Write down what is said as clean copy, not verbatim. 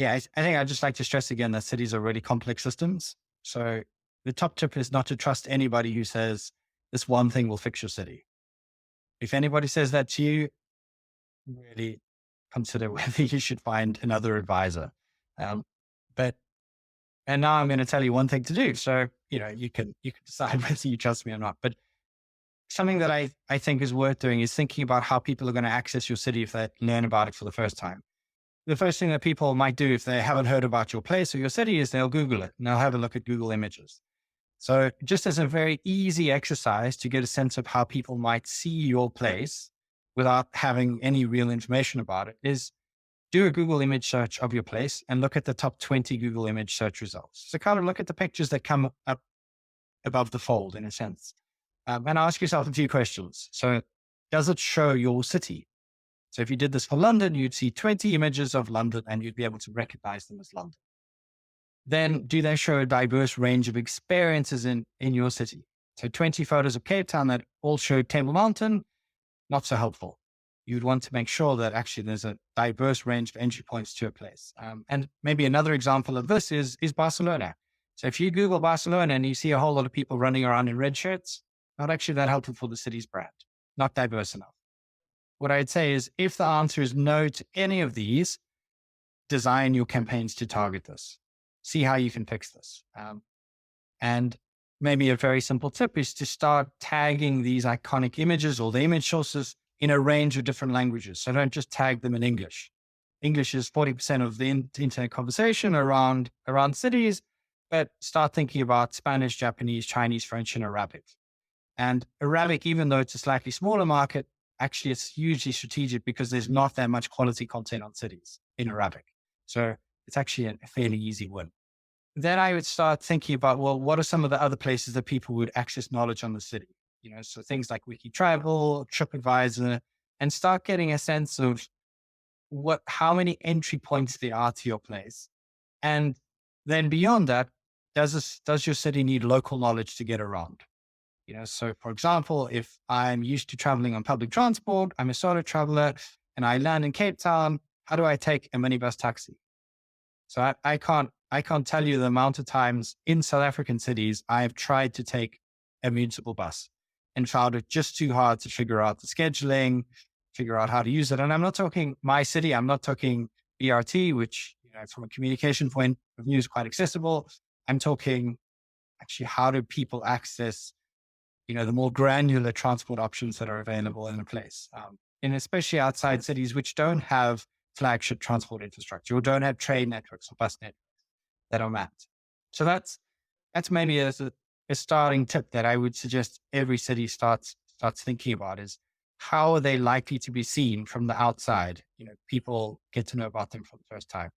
Yeah, I think I'd just like to stress again that cities are really complex systems. So the top tip is not to trust anybody who says this one thing will fix your city. If anybody says that to you, really consider whether you should find another advisor. Um, but and now I'm going to tell you one thing to do. So you can decide whether you trust me or not. But something that I think is worth doing is thinking about how people are going to access your city if they learn about it for the first time. The first thing that people might do if they haven't heard about your place or your city is they'll Google it and they'll have a look at Google Images. So just as a very easy exercise to get a sense of how people might see your place without having any real information about it is do a Google image search of your place and look at the top 20 Google image search results. So kind of look at the pictures that come up above the fold in a sense. And ask yourself a few questions. So does it show your city? So if you did this for London, you'd see 20 images of London and you'd be able to recognize them as London. Then do they show a diverse range of experiences in your city? So 20 photos of Cape Town that all show Table Mountain, not so helpful. You'd want to make sure that actually there's a diverse range of entry points to a place. And maybe another example of this is Barcelona. So if you Google Barcelona and you see a whole lot of people running around in red shirts, not actually that helpful for the city's brand, not diverse enough. What I'd say is if the answer is no to any of these, design your campaigns to target this. See how you can fix this. And maybe a very simple tip is to start tagging these iconic images or the image sources in a range of different languages. So don't just tag them in English. English is 40% of the internet conversation around cities, but start thinking about Spanish, Japanese, Chinese, French, and Arabic. And Arabic, even though it's a slightly smaller market, actually it's hugely strategic because there's not that much quality content on cities in Arabic. So it's actually a fairly easy win. Then I would start thinking about, well, what are some of the other places that people would access knowledge on the city? So things like Wiki Travel, TripAdvisor, and start getting a sense of how many entry points there are to your place. And then beyond that, does your city need local knowledge to get around? So for example, if I'm used to traveling on public transport, I'm a solo traveler and I land in Cape Town, how do I take a minibus taxi? So I can't tell you the amount of times in South African cities I have tried to take a municipal bus and found it just too hard to figure out the scheduling, figure out how to use it. And I'm not talking my city. I'm not talking BRT, which from a communication point of view is quite accessible. I'm talking actually how do people access the more granular transport options that are available in a place, and especially outside cities which don't have flagship transport infrastructure or don't have train networks or bus networks that are mapped. So that's maybe a starting tip that I would suggest every city starts thinking about is how are they likely to be seen from the outside? People get to know about them for the first time.